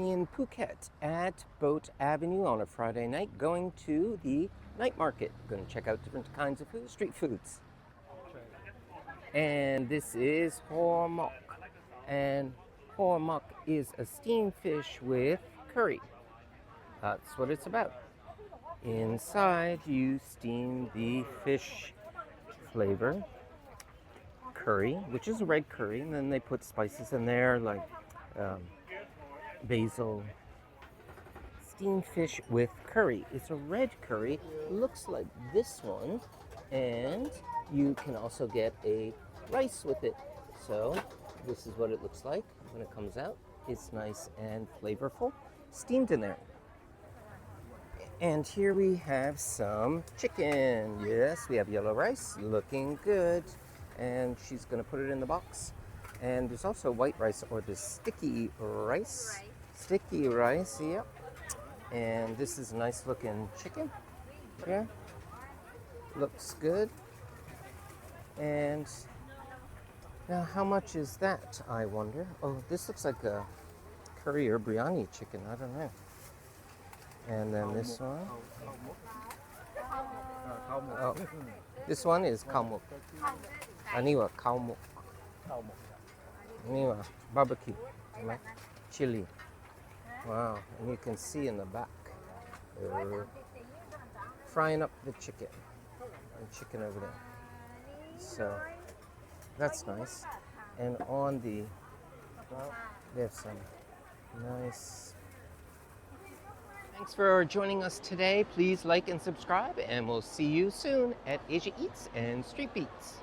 in Phuket at Boat Avenue on a Friday night, going to the night market. Going to check out different kinds of food, street foods. And this is hormok. And hormok is a steamed fish with curry. That's what it's about. Inside, you steam the fish flavor, curry, which is a red curry, and then they put spices in there like basil. Steamed fish with curry. It's a red curry, looks like this one, and you can also get a rice with it. So this is what it looks like when it comes out. It's nice and flavorful, steamed in there. And here we have some chicken. Yes, we have yellow rice, looking good. And she's gonna put it in the box. And there's also white rice or the sticky rice. Sticky rice, yep. And this is a nice looking chicken. Yeah, looks good. And now how much is that, I wonder? Oh, this looks like a curry or biryani chicken, I don't know. And then this one. Oh, this one is khao mok. Aniwa khao mok. Aniwa barbecue. Chili. Wow, and you can see in the back, they're frying up the chicken. The chicken over there. So that's nice. And on the, well, they have some nice. Thanks for joining us today. Please like and subscribe, and we'll see you soon at Asia Eats and Street Beats.